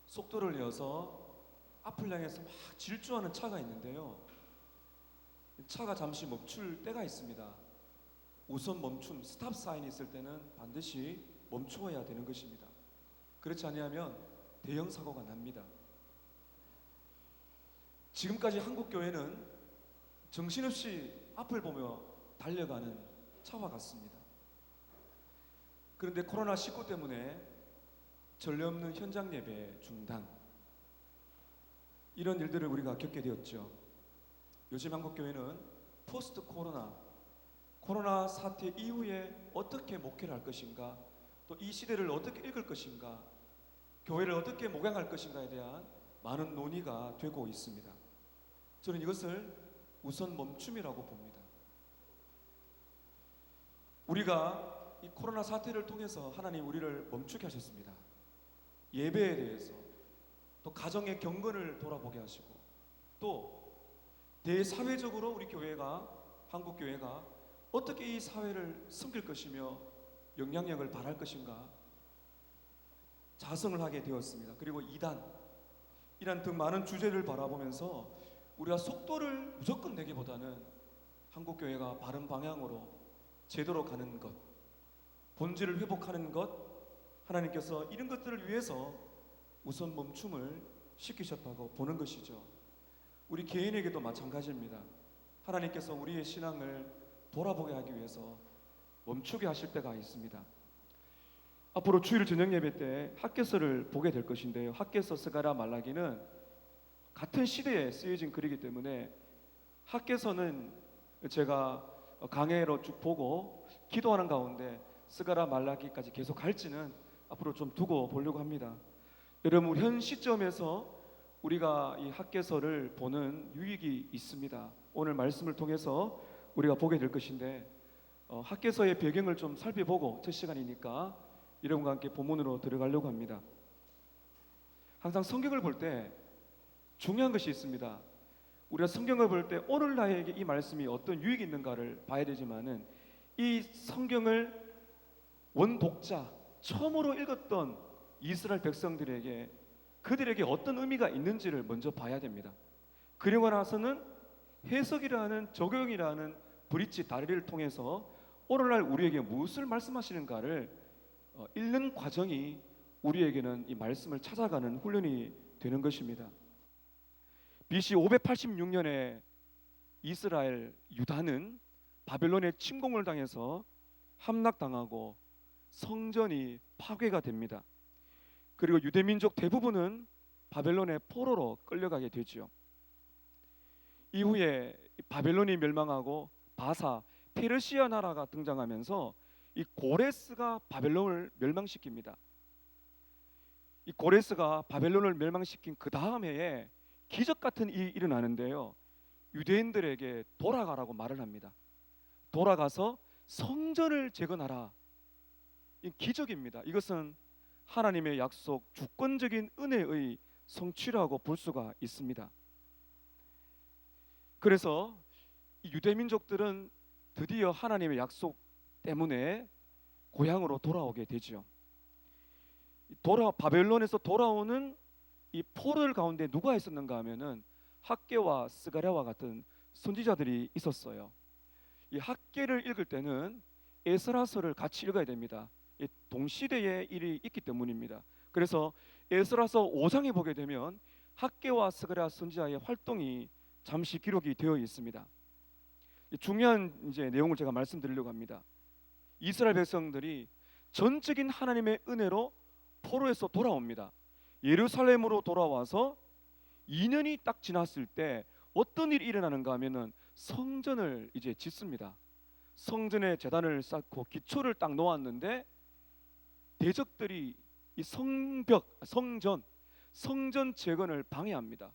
속도를 내어서 앞을 향해서 막 질주하는 차가 있는데요. 차가 잠시 멈출 때가 있습니다. 우선 멈춤, 스탑 사인이 있을 때는 반드시 멈추어야 되는 것입니다. 그렇지 아니하면 대형 사고가 납니다. 지금까지 한국 교회는 정신없이 앞을 보며 달려가는 차와 같습니다. 그런데 코로나19 때문에 전례 없는 현장 예배 중단, 이런 일들을 우리가 겪게 되었죠. 요즘 한국 교회는 포스트 코로나 사태 이후에 어떻게 목회를 할 것인가, 또 이 시대를 어떻게 읽을 것인가, 교회를 어떻게 목양할 것인가에 대한 많은 논의가 되고 있습니다. 저는 이것을 우선 멈춤이라고 봅니다. 우리가 이 코로나 사태를 통해서 하나님 우리를 멈추게 하셨습니다. 예배에 대해서, 또 가정의 경건을 돌아보게 하시고, 또 대사회적으로 우리 교회가, 한국 교회가 어떻게 이 사회를 섬길 것이며 영향력을 발할 것인가 자성을 하게 되었습니다. 그리고 이란 등 많은 주제를 바라보면서 우리가 속도를 무조건 내기보다는 한국 교회가 바른 방향으로 제대로 가는 것, 본질을 회복하는 것, 하나님께서 이런 것들을 위해서 우선 멈춤을 시키셨다고 보는 것이죠. 우리 개인에게도 마찬가지입니다. 하나님께서 우리의 신앙을 돌아보게 하기 위해서 멈추게 하실 때가 있습니다. 앞으로 주일 저녁 예배 때 학개서를 보게 될 것인데요. 학개서, 스가랴, 말라기는 같은 시대에 쓰여진 글이기 때문에 학개서는 제가 강해로 쭉 보고 기도하는 가운데 스가랴, 말라기까지 계속 갈지는 앞으로 좀 두고 보려고 합니다. 여러분, 현 시점에서 우리가 이 학개서를 보는 유익이 있습니다. 오늘 말씀을 통해서 우리가 보게 될 것인데, 학개서의 배경을 좀 살펴보고 첫 시간이니까 여러분과 함께 본문으로 들어가려고 합니다. 항상 성경을 볼 때 중요한 것이 있습니다. 우리가 성경을 볼 때 오늘 나에게 이 말씀이 어떤 유익이 있는가를 봐야 되지만은, 이 성경을 원독자, 처음으로 읽었던 이스라엘 백성들에게, 그들에게 어떤 의미가 있는지를 먼저 봐야 됩니다. 그리고 나서는 해석이라는, 적용이라는 브릿지 다리를 통해서 오늘날 우리에게 무엇을 말씀하시는가를 읽는 과정이 우리에게는 이 말씀을 찾아가는 훈련이 되는 것입니다. BC 586년에 이스라엘, 유다는 바벨론의 침공을 당해서 함락당하고 성전이 파괴가 됩니다. 그리고 유대민족 대부분은 바벨론의 포로로 끌려가게 되죠. 이후에 바벨론이 멸망하고 바사, 페르시아 나라가 등장하면서 이 고레스가 바벨론을 멸망시킵니다. 이 고레스가 바벨론을 멸망시킨 그 다음 해에 기적 같은 일이 일어나는데요. 유대인들에게 돌아가라고 말을 합니다. 돌아가서 성전을 재건하라. 이 기적입니다. 이것은 하나님의 약속, 주권적인 은혜의 성취라고 볼 수가 있습니다. 그래서 유대민족들은 드디어 하나님의 약속 때문에 고향으로 돌아오게 되죠. 바벨론에서 돌아오는 이 포로들 가운데 누가 있었는가 하면은 학개와 스가랴와 같은 선지자들이 있었어요. 이 학개를 읽을 때는 에스라서를 같이 읽어야 됩니다. 동시대의 일이 있기 때문입니다. 그래서 에스라서 5장에 보게 되면 학개와 스가랴 선지자의 활동이 잠시 기록이 되어 있습니다. 중요한 내용을 제가 말씀드리려고 합니다. 이스라엘 백성들이 전적인 하나님의 은혜로 포로에서 돌아옵니다. 예루살렘으로 돌아와서 2년이 딱 지났을 때 어떤 일이 일어나는가 하면은 성전을 이제 짓습니다. 성전에 제단을 쌓고 기초를 딱 놓았는데 대적들이 이 성전 재건을 방해합니다.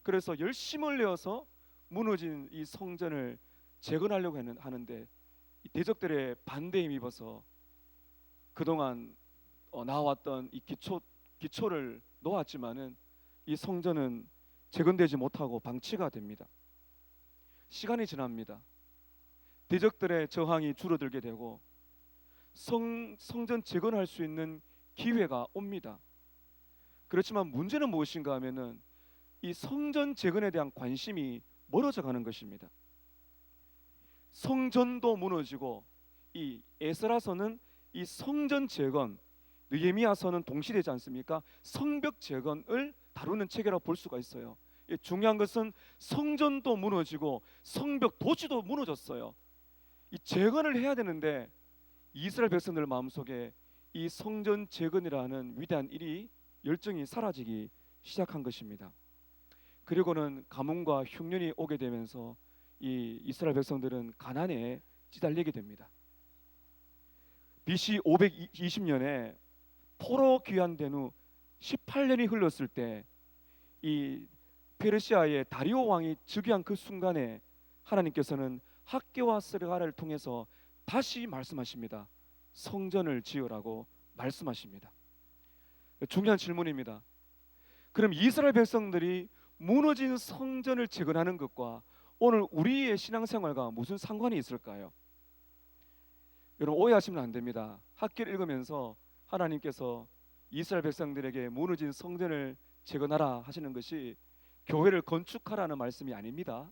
그래서 열심을 내어서 무너진 이 성전을 재건하려고 하는데 이 대적들의 반대에 힘입어서 그동안 나왔던 이 기초를 놓았지만은 이 성전은 재건되지 못하고 방치가 됩니다. 시간이 지납니다. 대적들의 저항이 줄어들게 되고 성전 재건할 수 있는 기회가 옵니다. 그렇지만 문제는 무엇인가 하면은 이 성전 재건에 대한 관심이 멀어져 가는 것입니다. 성전도 무너지고 이 에스라서는 이 성전 재건, 느헤미야서는 동시되지 않습니까? 성벽 재건을 다루는 책이라고 볼 수가 있어요. 중요한 것은 성전도 무너지고 성벽 도시도 무너졌어요. 이 재건을 해야 되는데 이스라엘 백성들 마음속에 이 성전 재건이라는 위대한 일이 열정이 사라지기 시작한 것입니다. 그리고는 가뭄과 흉년이 오게 되면서 이 이스라엘 백성들은 가난에 시달리게 됩니다. BC 520년에 포로 귀환된 후 18년이 흘렀을 때 이 페르시아의 다리오 왕이 즉위한 그 순간에 하나님께서는 학개와 스가랴를 통해서 다시 말씀하십니다. 성전을 지으라고 말씀하십니다. 중요한 질문입니다. 그럼 이스라엘 백성들이 무너진 성전을 재건하는 것과 오늘 우리의 신앙생활과 무슨 상관이 있을까요? 여러분 오해하시면 안 됩니다. 학기를 읽으면서 하나님께서 이스라엘 백성들에게 무너진 성전을 재건하라 하시는 것이 교회를 건축하라는 말씀이 아닙니다.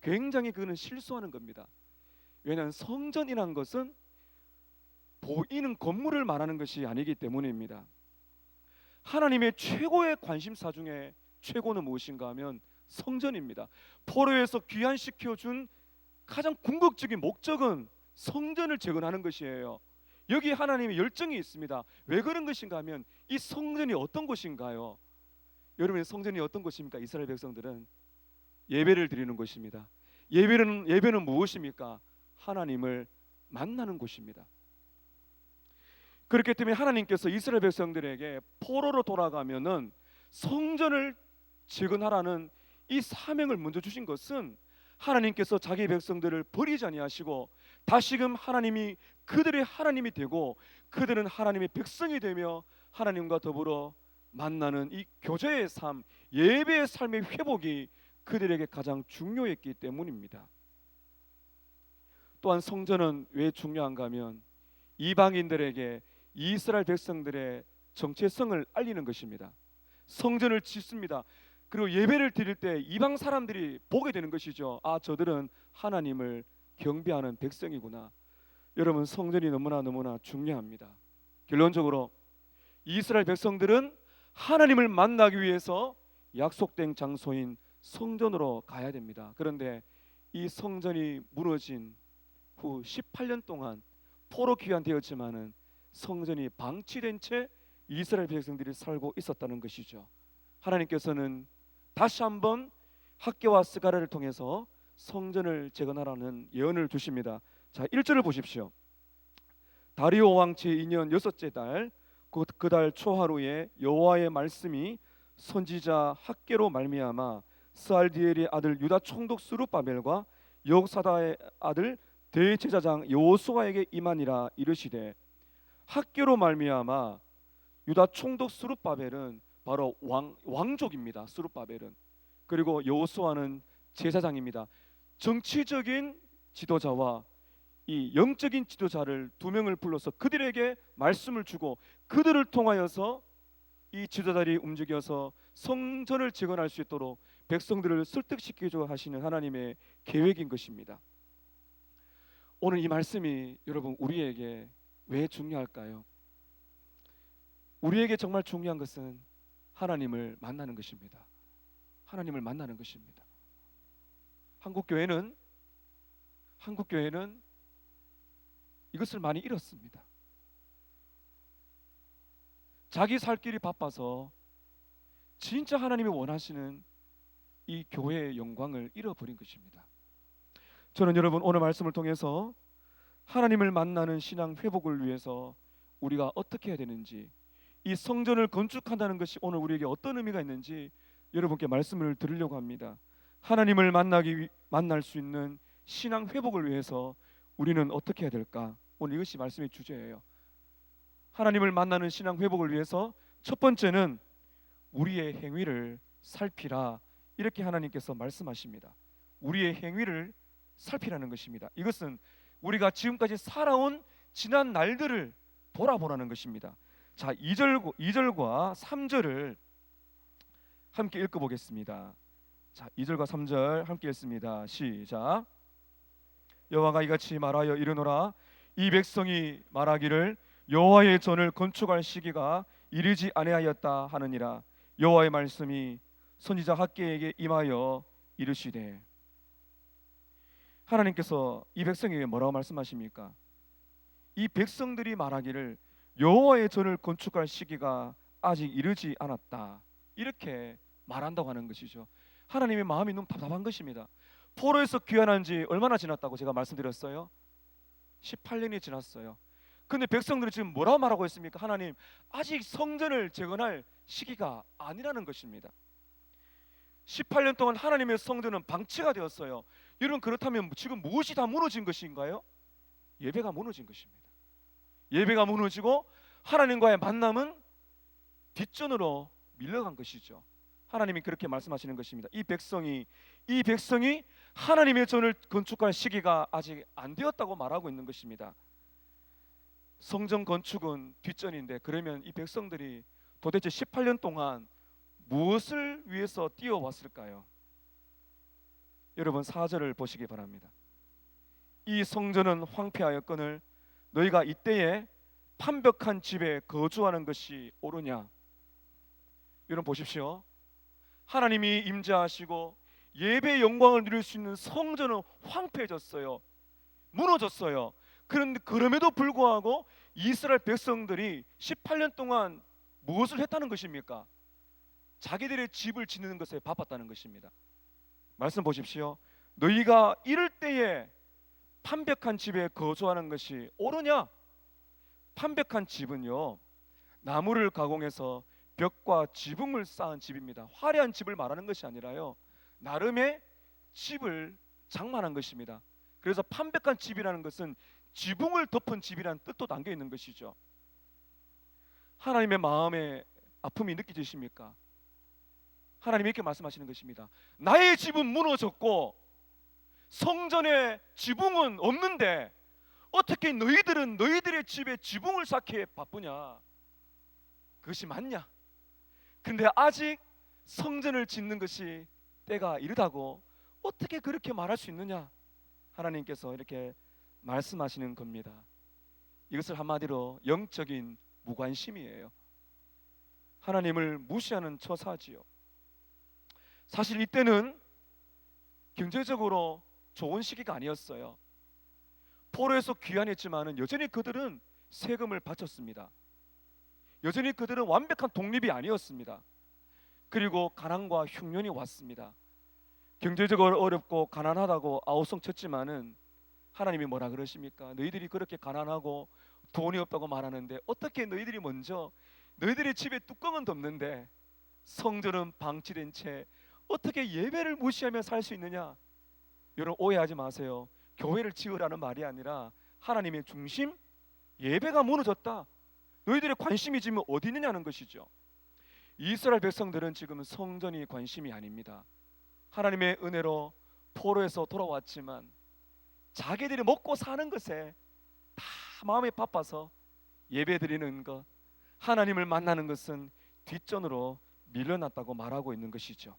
굉장히 그거는 실수하는 겁니다. 왜냐하면 성전이라는 것은 보이는 건물을 말하는 것이 아니기 때문입니다. 하나님의 최고의 관심사 중에 최고는 무엇인가 하면 성전입니다. 포로에서 귀환시켜준 가장 궁극적인 목적은 성전을 재건하는 것이에요. 여기 하나님의 열정이 있습니다. 왜 그런 것인가 하면 이 성전이 어떤 곳인가요? 여러분의 성전이 어떤 곳입니까? 이스라엘 백성들은 예배를 드리는 곳입니다. 예배는 무엇입니까? 하나님을 만나는 곳입니다. 그렇기 때문에 하나님께서 이스라엘 백성들에게 포로로 돌아가면은 성전을 재건하라는 이 사명을 먼저 주신 것은 하나님께서 자기 백성들을 버리지 아니하시고 다시금 하나님이 그들의 하나님이 되고 그들은 하나님의 백성이 되며 하나님과 더불어 만나는 이 교제의 삶, 예배의 삶의 회복이 그들에게 가장 중요했기 때문입니다. 또한 성전은 왜 중요한가 하면 이방인들에게 이스라엘 백성들의 정체성을 알리는 것입니다. 성전을 짓습니다. 그리고 예배를 드릴 때 이방 사람들이 보게 되는 것이죠. 아, 저들은 하나님을 경배하는 백성이구나. 여러분 성전이 너무나 중요합니다. 결론적으로 이스라엘 백성들은 하나님을 만나기 위해서 약속된 장소인 성전으로 가야 됩니다. 그런데 이 성전이 무너진 후 18년 동안 포로 귀환되었지만은 성전이 방치된 채 이스라엘 백성들이 살고 있었다는 것이죠. 하나님께서는 다시 한번 학개와 스가랴를 통해서 성전을 재건하라는 예언을 주십니다. 자, 1절을 보십시오. 다리오 왕 제2년 여섯째 달 그 달 초하루에 여호와의 말씀이 선지자 학개로 말미암아 스알디엘의 아들 유다 총독 스룹바벨과 여호사다의 아들 대제사장 여호수아에게 임하니라. 이르시되, 학개로 말미암아 유다 총독 스룹바벨은 바로 왕족입니다. 스룹바벨은. 그리고 여호수아는 제사장입니다. 정치적인 지도자와 이 영적인 지도자를 두 명을 불러서 그들에게 말씀을 주고 그들을 통하여서 이 지도자들이 움직여서 성전을 재건할 수 있도록 백성들을 설득시키려 하시는 하나님의 계획인 것입니다. 오늘 이 말씀이 여러분 우리에게 왜 중요할까요? 우리에게 정말 중요한 것은 하나님을 만나는 것입니다. 하나님을 만나는 것입니다. 한국 교회는 이것을 많이 잃었습니다. 자기 살 길이 바빠서 진짜 하나님이 원하시는 이 교회의 영광을 잃어버린 것입니다. 저는 여러분 오늘 말씀을 통해서 하나님을 만나는 신앙 회복을 위해서 우리가 어떻게 해야 되는지, 이 성전을 건축한다는 것이 오늘 우리에게 어떤 의미가 있는지 여러분께 말씀을 드리려고 합니다. 하나님을 만날 수 있는 신앙 회복을 위해서 우리는 어떻게 해야 될까? 오늘 이것이 말씀의 주제예요. 하나님을 만나는 신앙 회복을 위해서 첫 번째는 우리의 행위를 살피라. 이렇게 하나님께서 말씀하십니다. 우리의 행위를 살피라는 것입니다. 이것은 우리가 지금까지 살아온 지난 날들을 돌아보라는 것입니다. 자, 2절과 3절을 함께 읽어보겠습니다. 자, 2절과 3절 함께 읽습니다. 시작. 여호와가 이같이 말하여 이르노라. 이 백성이 말하기를 여호와의 전을 건축할 시기가 이르지 아니하였다 하느니라. 여호와의 말씀이 선지자 학개에게 임하여 이르시되. 하나님께서 이 백성에게 뭐라고 말씀하십니까? 이 백성들이 말하기를 여호와의 전을 건축할 시기가 아직 이르지 않았다, 이렇게 말한다고 하는 것이죠. 하나님의 마음이 너무 답답한 것입니다. 포로에서 귀환한 지 얼마나 지났다고 제가 말씀드렸어요? 18년이 지났어요. 근데 백성들이 지금 뭐라고 말하고 있습니까? 하나님, 아직 성전을 재건할 시기가 아니라는 것입니다. 18년 동안 하나님의 성전은 방치가 되었어요. 여러분, 그렇다면 지금 무엇이 다 무너진 것인가요? 예배가 무너진 것입니다. 예배가 무너지고 하나님과의 만남은 뒷전으로 밀려간 것이죠. 하나님이 그렇게 말씀하시는 것입니다. 이 백성이 하나님의 전을 건축할 시기가 아직 안 되었다고 말하고 있는 것입니다. 성전 건축은 뒷전인데, 그러면 이 백성들이 도대체 18년 동안 무엇을 위해서 뛰어왔을까요? 여러분, 4절을 보시기 바랍니다. 이 성전은 황폐하였거늘 너희가 이때에 판벽한 집에 거주하는 것이 옳으냐? 여러분 보십시오. 하나님이 임재하시고 예배의 영광을 누릴 수 있는 성전은 황폐해졌어요. 무너졌어요. 그런데 그럼에도 불구하고 이스라엘 백성들이 18년 동안 무엇을 했다는 것입니까? 자기들의 집을 짓는 것에 바빴다는 것입니다. 말씀 보십시오. 너희가 이럴 때에 판벽한 집에 거주하는 것이 옳으냐? 판벽한 집은요, 나무를 가공해서 벽과 지붕을 쌓은 집입니다. 화려한 집을 말하는 것이 아니라요, 나름의 집을 장만한 것입니다. 그래서 판벽한 집이라는 것은 지붕을 덮은 집이라는 뜻도 담겨 있는 것이죠. 하나님의 마음에 아픔이 느껴지십니까? 하나님이 이렇게 말씀하시는 것입니다. 나의 집은 무너졌고 성전에 지붕은 없는데 어떻게 너희들은 너희들의 집에 지붕을 쌓기에 바쁘냐? 그것이 맞냐? 근데 아직 성전을 짓는 것이 때가 이르다고 어떻게 그렇게 말할 수 있느냐? 하나님께서 이렇게 말씀하시는 겁니다. 이것을 한마디로 영적인 무관심이에요. 하나님을 무시하는 처사지요. 사실 이때는 경제적으로 좋은 시기가 아니었어요. 포로에서 귀환했지만은 여전히 그들은 세금을 바쳤습니다. 여전히 그들은 완벽한 독립이 아니었습니다. 그리고 가난과 흉년이 왔습니다. 경제적으로 어렵고 가난하다고 아우성 쳤지만은 하나님이 뭐라 그러십니까? 너희들이 그렇게 가난하고 돈이 없다고 말하는데 어떻게 너희들이 먼저 너희들의 집에 뚜껑은 덮는데 성전은 방치된 채 어떻게 예배를 무시하며 살 수 있느냐? 여러분, 오해하지 마세요. 교회를 지으라는 말이 아니라 하나님의 중심, 예배가 무너졌다. 너희들의 관심이 지금 어디 있느냐는 것이죠. 이스라엘 백성들은 지금 성전이 관심이 아닙니다. 하나님의 은혜로 포로에서 돌아왔지만 자기들이 먹고 사는 것에 다 마음이 바빠서 예배드리는 것, 하나님을 만나는 것은 뒷전으로 밀려났다고 말하고 있는 것이죠.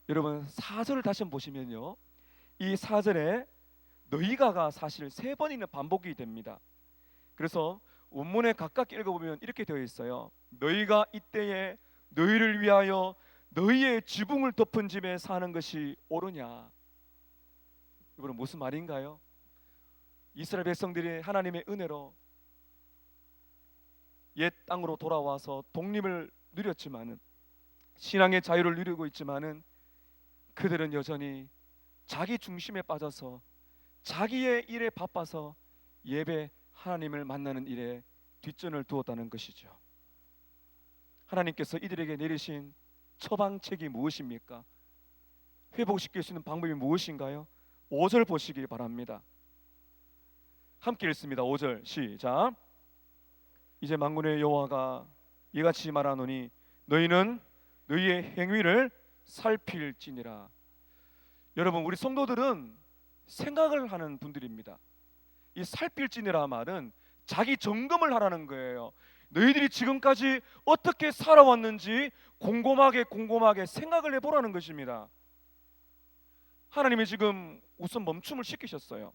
여러분, 4절을 다시 한번 보시면요, 이 4절에 너희가가 사실 3번이나 반복이 됩니다. 그래서 원문에 각각 읽어보면 이렇게 되어 있어요. 너희가 이때에 너희를 위하여 너희의 지붕을 덮은 집에 사는 것이 옳으냐? 이거는 무슨 말인가요? 이스라엘 백성들이 하나님의 은혜로 옛 땅으로 돌아와서 독립을 누렸지만은, 신앙의 자유를 누리고 있지만은 그들은 여전히 자기 중심에 빠져서 자기의 일에 바빠서 예배, 하나님을 만나는 일에 뒷전을 두었다는 것이죠. 하나님께서 이들에게 내리신 처방책이 무엇입니까? 회복시킬 수 있는 방법이 무엇인가요? 5절 보시기 바랍니다. 함께 읽습니다. 5절 시작. 이제 만군의 여호와가 이같이 말하노니 너희는 너희의 행위를 살필지니라. 여러분, 우리 성도들은 생각을 하는 분들입니다. 이 살필지니라 말은 자기 점검을 하라는 거예요. 너희들이 지금까지 어떻게 살아왔는지 곰곰하게 생각을 해보라는 것입니다. 하나님이 지금 우선 멈춤을 시키셨어요.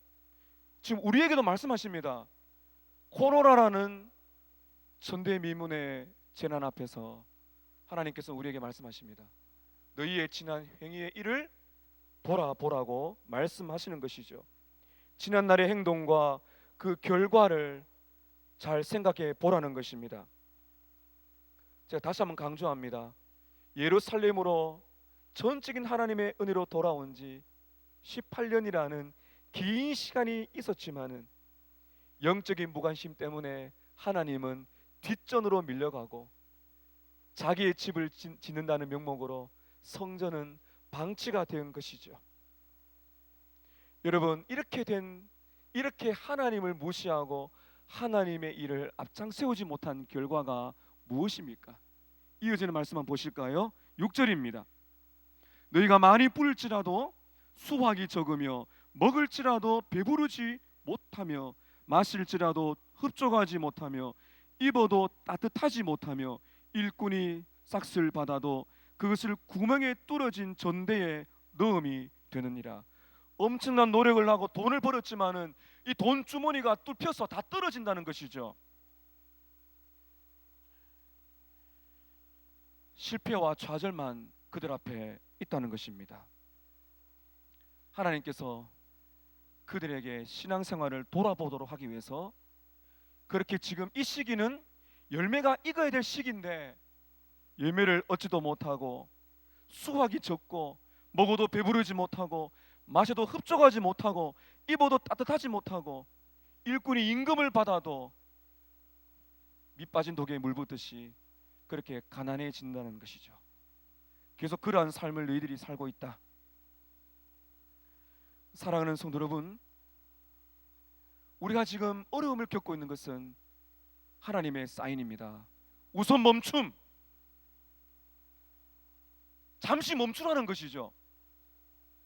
지금 우리에게도 말씀하십니다. 코로나라는 전대미문의 재난 앞에서 하나님께서 우리에게 말씀하십니다. 너희의 지난 행위의 일을 돌아보라고 말씀하시는 것이죠. 지난날의 행동과 그 결과를 잘 생각해 보라는 것입니다. 제가 다시 한번 강조합니다. 예루살렘으로 전적인 하나님의 은혜로 돌아온 지 18년이라는 긴 시간이 있었지만은 영적인 무관심 때문에 하나님은 뒷전으로 밀려가고 자기의 집을 짓는다는 명목으로 성전은 방치가 된 것이죠. 여러분, 이렇게 하나님을 무시하고 하나님의 일을 앞장세우지 못한 결과가 무엇입니까? 이어지는 말씀만 보실까요? 6절입니다. 너희가 많이 뿌릴지라도 수확이 적으며 먹을지라도 배부르지 못하며 마실지라도 흡족하지 못하며 입어도 따뜻하지 못하며 일꾼이 싹쓸 받아도 그것을 구멍에 뚫어진 전대에 넣음이 되느니라. 엄청난 노력을 하고 돈을 벌었지만은 이 돈 주머니가 뚫혀서 다 떨어진다는 것이죠. 실패와 좌절만 그들 앞에 있다는 것입니다. 하나님께서 그들에게 신앙생활을 돌아보도록 하기 위해서 그렇게 지금 이 시기는 열매가 익어야 될 시기인데 열매를 얻지도 못하고 수확이 적고 먹어도 배부르지 못하고 마셔도 흡족하지 못하고 입어도 따뜻하지 못하고 일꾼이 임금을 받아도 밑 빠진 독에 물 붓듯이 그렇게 가난해진다는 것이죠. 계속 그러한 삶을 너희들이 살고 있다. 사랑하는 성도 여러분, 우리가 지금 어려움을 겪고 있는 것은 하나님의 사인입니다. 우선 멈춤, 잠시 멈추라는 것이죠.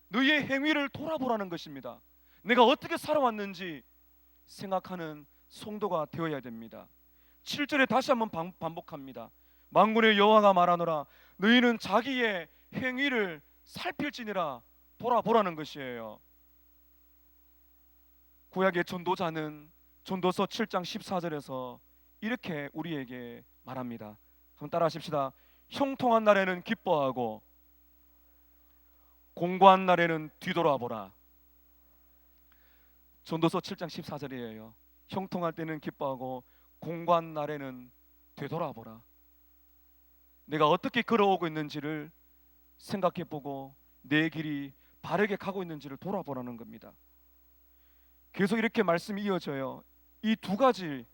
너희의 행위를 돌아보라는 것입니다. 내가 어떻게 살아왔는지 생각하는 성도가 되어야 됩니다. 7절에 다시 한번 반복합니다. 만군의 여호와가 말하노라 너희는 자기의 행위를 살필지니라. 돌아보라는 것이에요. 구약의 전도자는 전도서 7장 14절에서 이렇게 우리에게 말합니다. 한번 따라 하십시다. 형통한 날에는 기뻐하고 공고한 날에는 뒤돌아보라. 전도서 7장 14절이에요. 형통할 때는 기뻐하고 공고한 날에는 되돌아보라. 내가 어떻게 걸어오고 있는지를 생각해보고 내 길이 바르게 가고 있는지를 돌아보라는 겁니다. 계속 이렇게 말씀이 이어져요. 이 두 가지,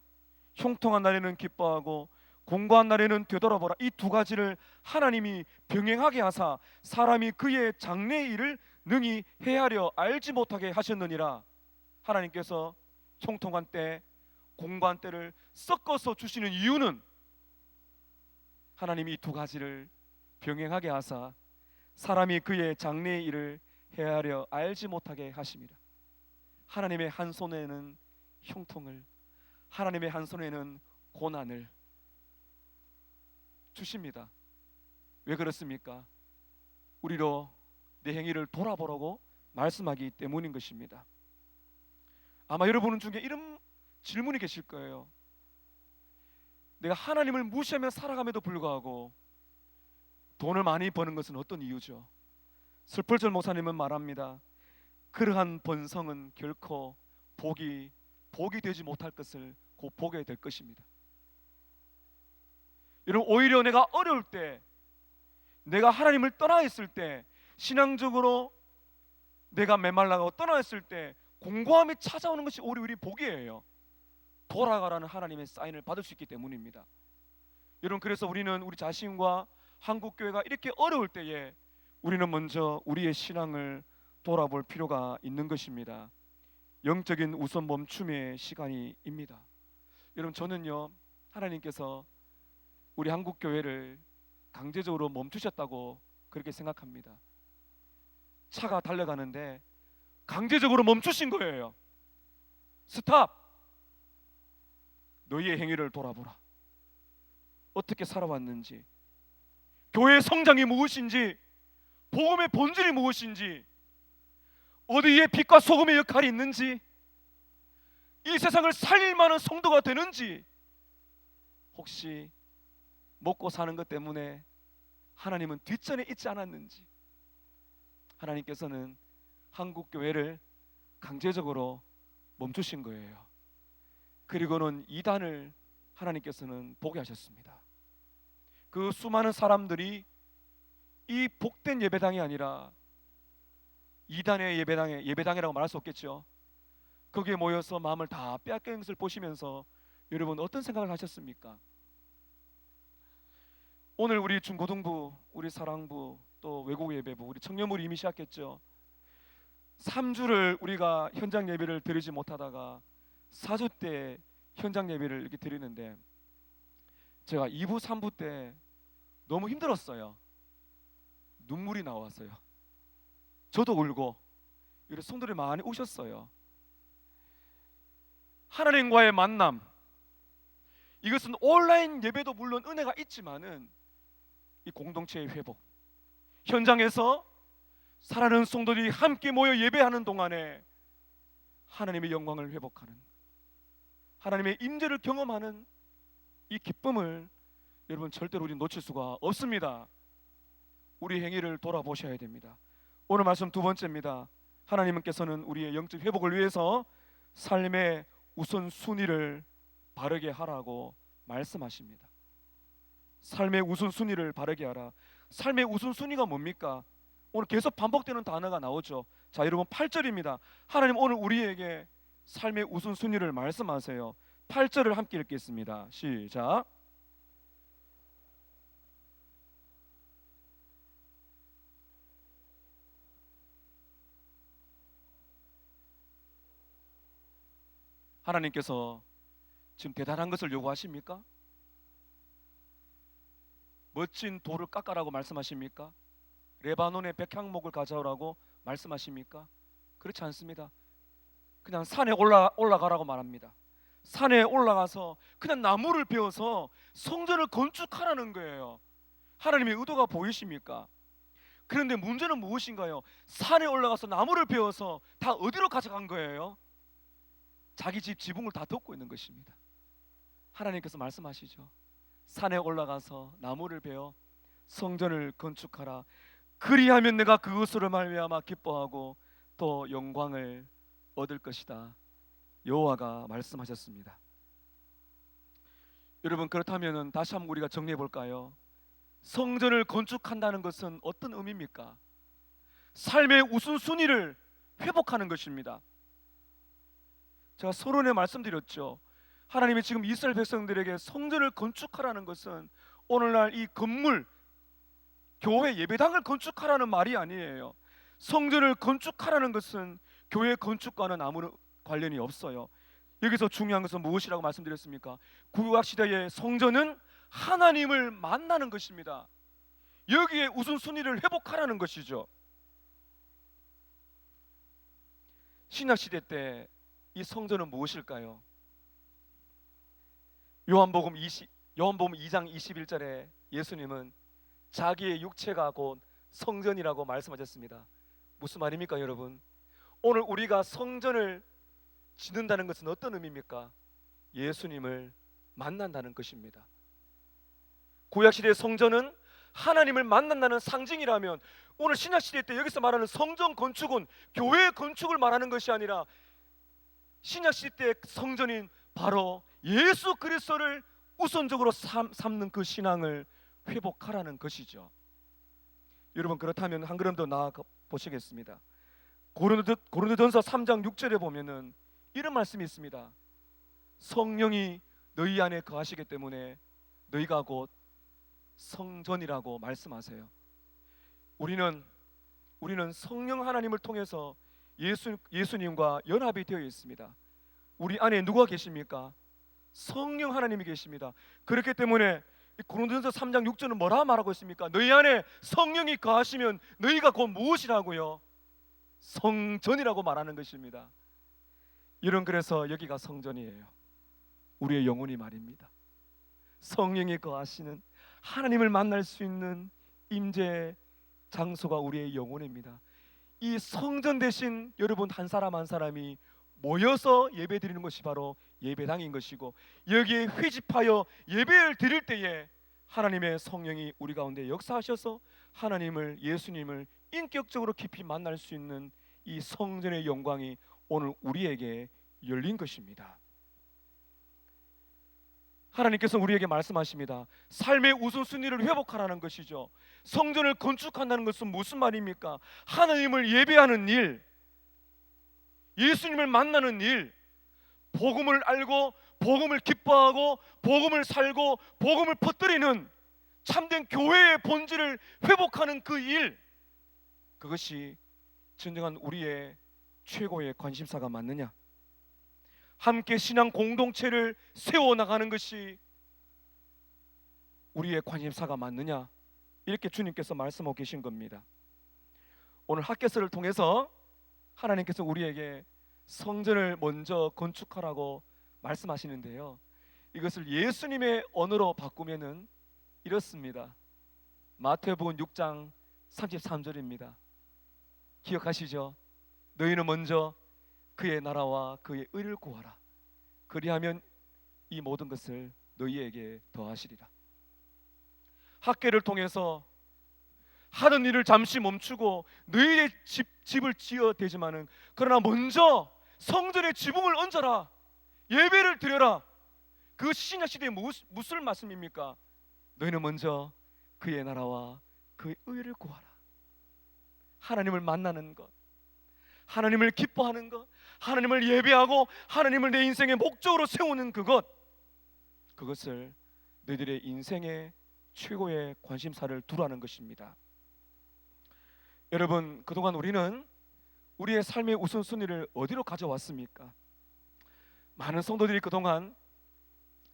형통한 날에는 기뻐하고 공고한 날에는 되돌아보라, 이 두 가지를 하나님이 병행하게 하사 사람이 그의 장래의 일을 능히 헤아려 알지 못하게 하셨느니라. 하나님께서 형통한 때, 공고한 때를 섞어서 주시는 이유는 하나님이 이 두 가지를 병행하게 하사 사람이 그의 장래의 일을 헤아려 알지 못하게 하심이라. 하나님의 한 손에는 형통을, 하나님의 한 손에는 고난을 주십니다. 왜 그렇습니까? 우리로 내 행위를 돌아보라고 말씀하기 때문인 것입니다. 아마 여러분 중에 이런 질문이 계실 거예요. 내가 하나님을 무시하며 살아감에도 불구하고 돈을 많이 버는 것은 어떤 이유죠? 슬펄절 목사님은 말합니다. 그러한 번성은 결코 복이 되지 못할 것을 곧 보게 될 것입니다. 여러분, 오히려 내가 어려울 때, 내가 하나님을 떠나 있을 때, 신앙적으로 내가 메말라고 떠나 있을 때 공고함이 찾아오는 것이 오히려 우리 복이에요. 돌아가라는 하나님의 사인을 받을 수 있기 때문입니다. 여러분, 그래서 우리는 우리 자신과 한국교회가 이렇게 어려울 때에 우리는 먼저 우리의 신앙을 돌아볼 필요가 있는 것입니다. 영적인 우선 멈춤의 시간입니다. 여러분, 저는요, 하나님께서 우리 한국교회를 강제적으로 멈추셨다고 그렇게 생각합니다. 차가 달려가는데 강제적으로 멈추신 거예요. 스탑! 너희의 행위를 돌아보라. 어떻게 살아왔는지, 교회의 성장이 무엇인지, 복음의 본질이 무엇인지, 어디에 빛과 소금의 역할이 있는지, 이 세상을 살릴 만한 성도가 되는지, 혹시 먹고 사는 것 때문에 하나님은 뒷전에 있지 않았는지, 하나님께서는 한국 교회를 강제적으로 멈추신 거예요. 그리고는 이단을 하나님께서는 보게 하셨습니다. 그 수많은 사람들이 이 복된 예배당이 아니라 이단의 예배당이라고 말할 수 없겠죠. 거기에 모여서 마음을 다 빼앗긴 것을 보시면서 여러분 어떤 생각을 하셨습니까? 오늘 우리 중고등부, 우리 사랑부, 또 외국 예배부, 우리 청년부를 이미 시작했죠. 3주를 우리가 현장 예배를 드리지 못하다가 4주 때 현장 예배를 이렇게 드리는데, 제가 2부, 3부 때 너무 힘들었어요. 눈물이 나왔어요. 저도 울고, 이런 성도들이 많이 우셨어요. 하나님과의 만남, 이것은 온라인 예배도 물론 은혜가 있지만은 이 공동체의 회복, 현장에서 살아가는 성도들이 함께 모여 예배하는 동안에 하나님의 영광을 회복하는, 하나님의 임재를 경험하는 이 기쁨을 여러분 절대로 우리 놓칠 수가 없습니다. 우리 행위를 돌아보셔야 됩니다. 오늘 말씀 두 번째입니다. 하나님께서는 우리의 영적 회복을 위해서 삶의 우선순위를 바르게 하라고 말씀하십니다. 삶의 우선순위를 바르게 하라. 삶의 우선순위가 뭡니까? 오늘 계속 반복되는 단어가 나오죠. 자, 여러분 8절입니다. 하나님 오늘 우리에게 삶의 우선순위를 말씀하세요. 8절을 함께 읽겠습니다. 시작. 하나님께서 지금 대단한 것을 요구하십니까? 멋진 돌을 깎아라고 말씀하십니까? 레바논의 백향목을 가져오라고 말씀하십니까? 그렇지 않습니다. 그냥 산에 올라가라고 말합니다. 산에 올라가서 그냥 나무를 베어서 성전을 건축하라는 거예요. 하나님의 의도가 보이십니까? 그런데 문제는 무엇인가요? 산에 올라가서 나무를 베어서 다 어디로 가져간 거예요? 자기 집 지붕을 다 덮고 있는 것입니다. 하나님께서 말씀하시죠. 산에 올라가서 나무를 베어 성전을 건축하라. 그리하면 내가 그것으로 말미암아 기뻐하고 또 영광을 얻을 것이다. 여호와가 말씀하셨습니다. 여러분, 그렇다면 다시 한번 우리가 정리해 볼까요? 성전을 건축한다는 것은 어떤 의미입니까? 삶의 우선순위를 회복하는 것입니다. 제가 서론에 말씀드렸죠. 하나님이 지금 이스라엘 백성들에게 성전을 건축하라는 것은 오늘날 이 건물, 교회 예배당을 건축하라는 말이 아니에요. 성전을 건축하라는 것은 교회 건축과는 아무런 관련이 없어요. 여기서 중요한 것은 무엇이라고 말씀드렸습니까? 구약시대의 성전은 하나님을 만나는 것입니다. 여기에 우선순위를 회복하라는 것이죠. 신약시대 때 이 성전은 무엇일까요? 요한복음 2장 21절에 예수님은 자기의 육체가 곧 성전이라고 말씀하셨습니다. 무슨 말입니까, 여러분? 오늘 우리가 성전을 짓는다는 것은 어떤 의미입니까? 예수님을 만난다는 것입니다. 구약시대의 성전은 하나님을 만난다는 상징이라면, 오늘 신약시대 때 여기서 말하는 성전 건축은 교회의 건축을 말하는 것이 아니라 신약시대 때 성전인 바로 예수 그리스도를 우선적으로 삼는 그 신앙을 회복하라는 것이죠. 여러분, 그렇다면 한 걸음 더 나아가 보시겠습니다. 고린도전서 3장 6절에 보면은 이런 말씀이 있습니다. 성령이 너희 안에 거하시기 때문에 너희가 곧 성전이라고 말씀하세요. 우리는 성령 하나님을 통해서 예수님과 연합이 되어 있습니다. 우리 안에 누가 계십니까? 성령 하나님이 계십니다. 그렇기 때문에 고린도전서 3장 6절은 뭐라 말하고 있습니까? 너희 안에 성령이 거하시면 너희가 곧 무엇이라고요? 성전이라고 말하는 것입니다. 그래서 여기가 성전이에요. 우리의 영혼이 말입니다. 성령이 거하시는 하나님을 만날 수 있는 임재 장소가 우리의 영혼입니다. 이 성전 대신 여러분 한 사람 한 사람이 모여서 예배 드리는 것이 바로 예배당인 것이고, 여기에 회집하여 예배를 드릴 때에 하나님의 성령이 우리 가운데 역사하셔서 하나님을, 예수님을 인격적으로 깊이 만날 수 있는 이 성전의 영광이 오늘 우리에게 열린 것입니다. 하나님께서 우리에게 말씀하십니다. 삶의 우선순위를 회복하라는 것이죠. 성전을 건축한다는 것은 무슨 말입니까? 하나님을 예배하는 일, 예수님을 만나는 일, 복음을 알고 복음을 기뻐하고 복음을 살고 복음을 퍼뜨리는 참된 교회의 본질을 회복하는 그 일, 그것이 진정한 우리의 최고의 관심사가 맞느냐? 함께 신앙 공동체를 세워나가는 것이 우리의 관심사가 맞느냐? 이렇게 주님께서 말씀하고 계신 겁니다. 오늘 학개서를 통해서 하나님께서 우리에게 성전을 먼저 건축하라고 말씀하시는데요, 이것을 예수님의 언어로 바꾸면은 이렇습니다. 마태복음 6장 33절입니다. 기억하시죠? 너희는 먼저 그의 나라와 그의 의를 구하라. 그리하면 이 모든 것을 너희에게 더하시리라. 학계를 통해서 하던 일을 잠시 멈추고 너희의 집을 지어 되지만은, 그러나 먼저 성전의 지붕을 얹어라. 예배를 드려라. 그 신약 시대의 무슨 말씀입니까? 너희는 먼저 그의 나라와 그의 의를 구하라. 하나님을 만나는 것, 하나님을 기뻐하는 것, 하나님을 예배하고 하나님을 내 인생의 목적으로 세우는 그것을 너희들의 인생의 최고의 관심사를 두라는 것입니다. 여러분, 그동안 우리는 우리의 삶의 우선순위를 어디로 가져왔습니까? 많은 성도들이 그동안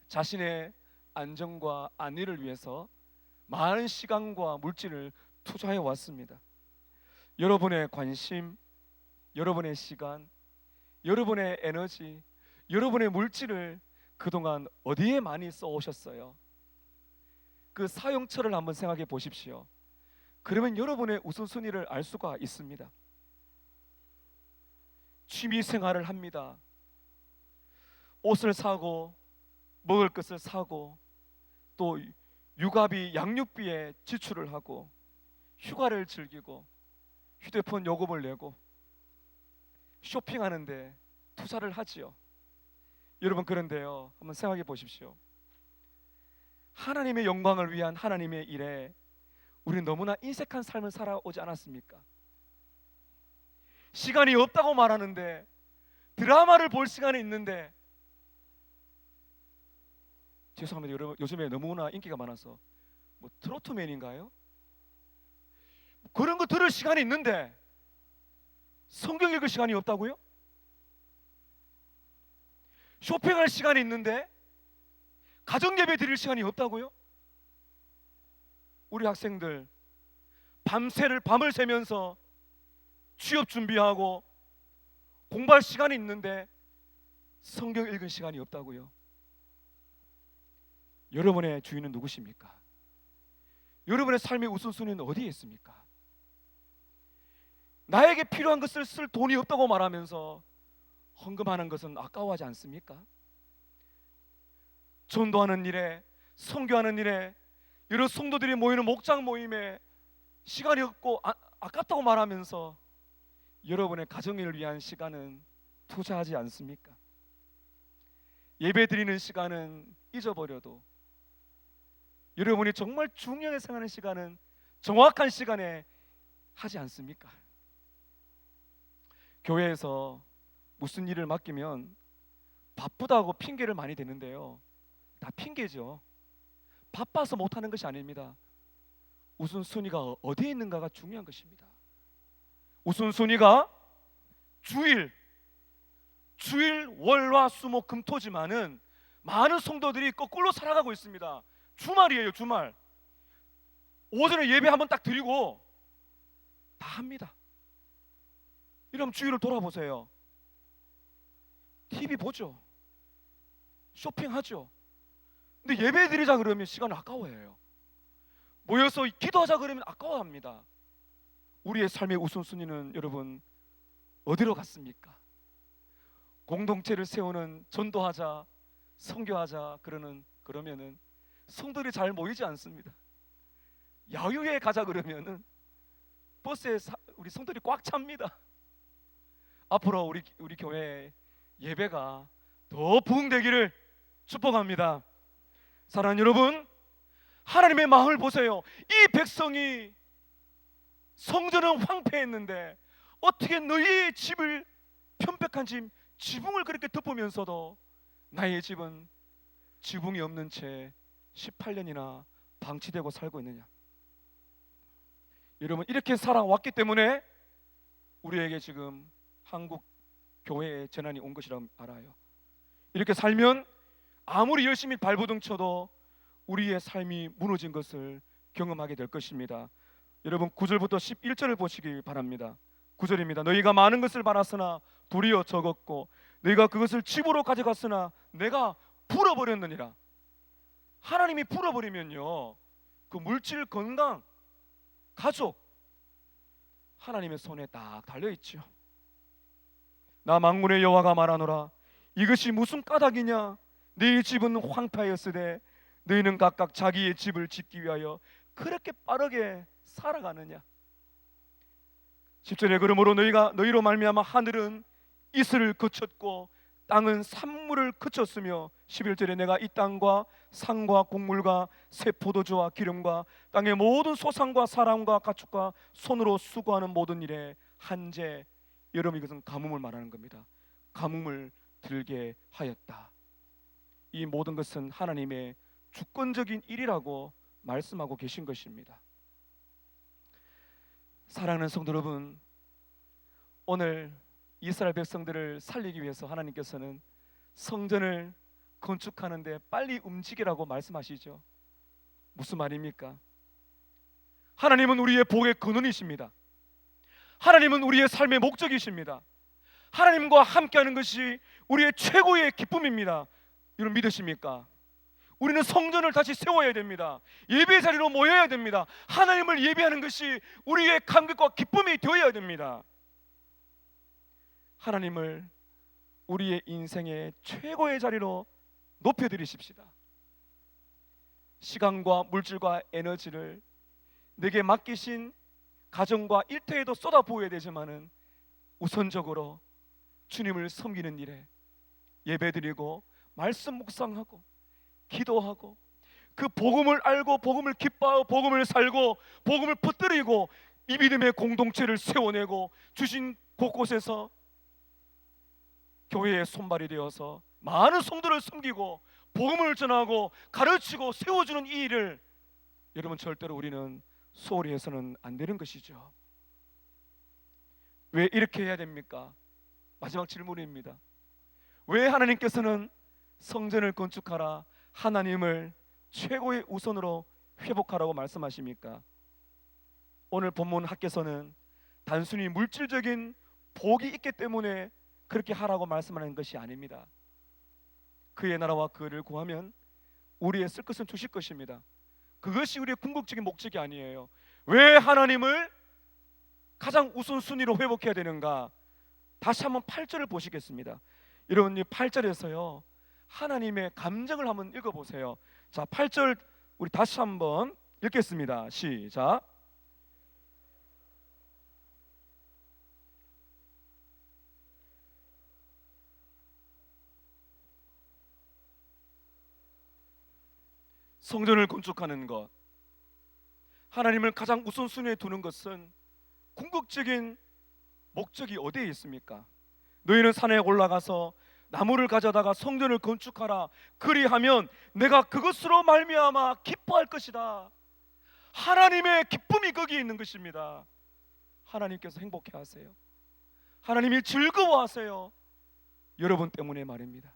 자신의 안정과 안위를 위해서 많은 시간과 물질을 투자해 왔습니다. 여러분의 관심, 여러분의 시간, 여러분의 에너지, 여러분의 물질을 그동안 어디에 많이 써오셨어요? 그 사용처를 한번 생각해 보십시오. 그러면 여러분의 우선순위를 알 수가 있습니다. 취미 생활을 합니다. 옷을 사고 먹을 것을 사고 또 육아비, 양육비에 지출을 하고 휴가를 즐기고 휴대폰 요금을 내고 쇼핑하는데 투자를 하지요. 여러분, 그런데요, 한번 생각해 보십시오. 하나님의 영광을 위한 하나님의 일에 우리는 너무나 인색한 삶을 살아오지 않았습니까? 시간이 없다고 말하는데, 드라마를 볼 시간이 있는데, 죄송합니다 여러분, 요즘에 너무나 인기가 많아서 뭐 트로트맨인가요? 그런 거 들을 시간이 있는데 성경 읽을 시간이 없다고요? 쇼핑할 시간이 있는데 가정예배 드릴 시간이 없다고요? 우리 학생들 밤을 새면서 취업 준비하고 공부할 시간이 있는데 성경 읽을 시간이 없다고요? 여러분의 주인은 누구십니까? 여러분의 삶의 우선순위는 어디에 있습니까? 나에게 필요한 것을 쓸 돈이 없다고 말하면서 헌금하는 것은 아까워하지 않습니까? 전도하는 일에, 선교하는 일에, 여러 성도들이 모이는 목장 모임에 시간이 없고 아깝다고 말하면서 여러분의 가정일을 위한 시간은 투자하지 않습니까? 예배 드리는 시간은 잊어버려도 여러분이 정말 중요하게 생각하는 시간은 정확한 시간에 하지 않습니까? 교회에서 무슨 일을 맡기면 바쁘다고 핑계를 많이 대는데요, 다 핑계죠. 바빠서 못하는 것이 아닙니다. 우선순위가 어디에 있는가가 중요한 것입니다. 우선순위가 주일, 월화 수목 금토지만은 많은 성도들이 거꾸로 살아가고 있습니다. 주말이에요, 주말. 오전에 예배 한번 딱 드리고 다 합니다. 이러면 주위를 돌아보세요. TV 보죠, 쇼핑하죠, 근데 예배 드리자 그러면 시간을 아까워해요. 모여서 기도하자 그러면 아까워합니다. 우리의 삶의 우선순위는 여러분 어디로 갔습니까? 공동체를 세우는 전도하자, 선교하자 그러면은 성도들이 잘 모이지 않습니다. 야유회 가자 그러면은 버스에 우리 성도들이 꽉 찹니다. 앞으로 우리 교회 예배가 더 부흥되기를 축복합니다. 사랑하는 여러분, 하나님의 마음을 보세요. 이 백성이 성전은 황폐했는데 어떻게 너희의 집을 편백한 집 지붕을 그렇게 덮으면서도 나의 집은 지붕이 없는 채 18년이나 방치되고 살고 있느냐. 여러분, 이렇게 살아왔기 때문에 우리에게 지금 한국 교회에 재난이 온 것이라고 알아요. 이렇게 살면 아무리 열심히 발버둥 쳐도 우리의 삶이 무너진 것을 경험하게 될 것입니다. 여러분, 9절부터 11절을 보시기 바랍니다. 9절입니다. 너희가 많은 것을 받았으나 도리어 적었고 너희가 그것을 집으로 가져갔으나 내가 불어버렸느니라. 하나님이 불어버리면요, 그 물질, 건강, 가족 하나님의 손에 딱 달려있죠. 나 만군의 여호와가 말하노라. 이것이 무슨 까닭이냐? 너희 집은 황폐하였으되 너희는 각각 자기의 집을 짓기 위하여 그렇게 빠르게 살아가느냐. 10절에 그러므로 너희로 말미암아 하늘은 이슬을 그쳤고 땅은 산물을 그쳤으며 11절에 내가 이 땅과 산과 곡물과 새 포도주와 기름과 땅의 모든 소산과 사람과 가축과 손으로 수고하는 모든 일에 한재. 여러분, 이것은 가뭄을 말하는 겁니다. 가뭄을 들게 하였다. 이 모든 것은 하나님의 주권적인 일이라고 말씀하고 계신 것입니다. 사랑하는 성도 여러분, 오늘 이스라엘 백성들을 살리기 위해서 하나님께서는 성전을 건축하는데 빨리 움직이라고 말씀하시죠. 무슨 말입니까? 하나님은 우리의 복의 근원이십니다. 하나님은 우리의 삶의 목적이십니다. 하나님과 함께하는 것이 우리의 최고의 기쁨입니다. 여러분, 믿으십니까? 우리는 성전을 다시 세워야 됩니다. 예배 자리로 모여야 됩니다. 하나님을 예배하는 것이 우리의 감격과 기쁨이 되어야 됩니다. 하나님을 우리의 인생의 최고의 자리로 높여드리십시다. 시간과 물질과 에너지를 내게 맡기신 가정과 일터에도 쏟아부어야 되지만은 우선적으로 주님을 섬기는 일에 예배드리고 말씀 묵상하고 기도하고 그 복음을 알고 복음을 기뻐하고 복음을 살고 복음을 퍼뜨리고 이 믿음의 공동체를 세워내고 주신 곳곳에서 교회의 손발이 되어서 많은 성도를 섬기고 복음을 전하고 가르치고 세워주는 이 일을 여러분, 절대로 우리는 소홀히 해서는 안 되는 것이죠. 왜 이렇게 해야 됩니까? 마지막 질문입니다. 왜 하나님께서는 성전을 건축하라, 하나님을 최고의 우선으로 회복하라고 말씀하십니까? 오늘 본문 학개서는 단순히 물질적인 복이 있기 때문에 그렇게 하라고 말씀하는 것이 아닙니다. 그의 나라와 그를 구하면 우리의 쓸 것은 주실 것입니다. 그것이 우리의 궁극적인 목적이 아니에요. 왜 하나님을 가장 우선순위로 회복해야 되는가? 다시 한번 8절을 보시겠습니다. 여러분, 이 8절에서요 하나님의 감정을 한번 읽어보세요. 자, 8절 우리 다시 한번 읽겠습니다. 시작. 성전을 건축하는 것, 하나님을 가장 우선순위에 두는 것은 궁극적인 목적이 어디에 있습니까? 너희는 산에 올라가서 나무를 가져다가 성전을 건축하라. 그리하면 내가 그것으로 말미암아 기뻐할 것이다. 하나님의 기쁨이 거기에 있는 것입니다. 하나님께서 행복해하세요. 하나님이 즐거워하세요. 여러분 때문에 말입니다.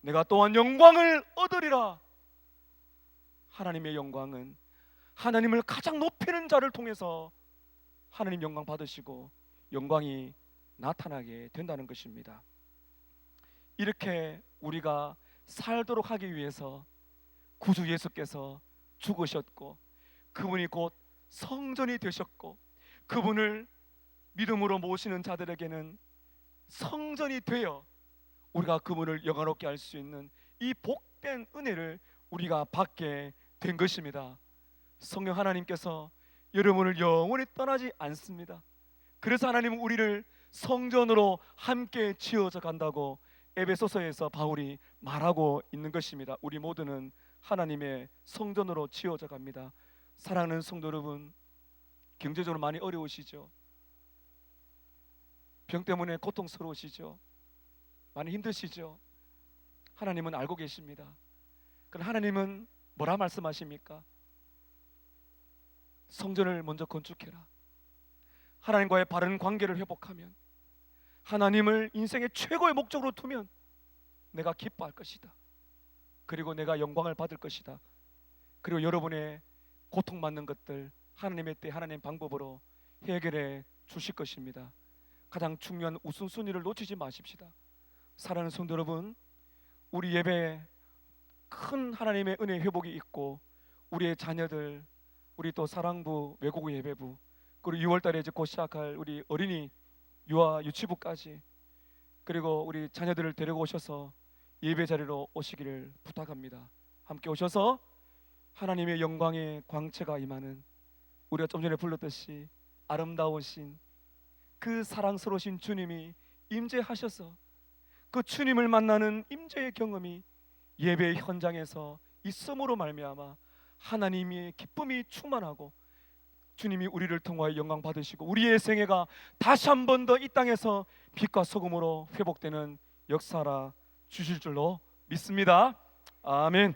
내가 또한 영광을 얻으리라. 하나님의 영광은 하나님을 가장 높이는 자를 통해서 하나님 영광 받으시고 영광이 나타나게 된다는 것입니다. 이렇게 우리가 살도록 하기 위해서 구주 예수께서 죽으셨고, 그분이 곧 성전이 되셨고, 그분을 믿음으로 모시는 자들에게는 성전이 되어 우리가 그분을 영화롭게 할 수 있는 이 복된 은혜를 우리가 받게 된 것입니다. 성령 하나님께서 여러분을 영원히 떠나지 않습니다. 그래서 하나님은 우리를 성전으로 함께 지어져 간다고 에베소서에서 바울이 말하고 있는 것입니다. 우리 모두는 하나님의 성전으로 지어져 갑니다. 사랑하는 성도 여러분, 경제적으로 많이 어려우시죠? 병 때문에 고통스러우시죠? 많이 힘드시죠? 하나님은 알고 계십니다. 그럼 하나님은 뭐라 말씀하십니까? 성전을 먼저 건축해라. 하나님과의 바른 관계를 회복하면, 하나님을 인생의 최고의 목적으로 두면 내가 기뻐할 것이다. 그리고 내가 영광을 받을 것이다. 그리고 여러분의 고통받는 것들 하나님의 때 하나님의 방법으로 해결해 주실 것입니다. 가장 중요한 우선순위를 놓치지 마십시다. 사랑하는 성도 여러분, 우리 예배에 큰 하나님의 은혜 회복이 있고, 우리의 자녀들, 우리 또 사랑부, 외국 예배부, 그리고 6월달에 이제 곧 시작할 우리 어린이 유아 유치부까지, 그리고 우리 자녀들을 데리고 오셔서 예배 자리로 오시기를 부탁합니다. 함께 오셔서 하나님의 영광의 광채가 임하는, 우리가 좀 전에 불렀듯이 아름다우신 그 사랑스러우신 주님이 임재하셔서 그 주님을 만나는 임재의 경험이 예배 현장에서 있음으로 말미암아 하나님의 기쁨이 충만하고 주님이 우리를 통하여 영광 받으시고 우리의 생애가 다시 한 번 더 이 땅에서 빛과 소금으로 회복되는 역사라 주실 줄로 믿습니다. 아멘.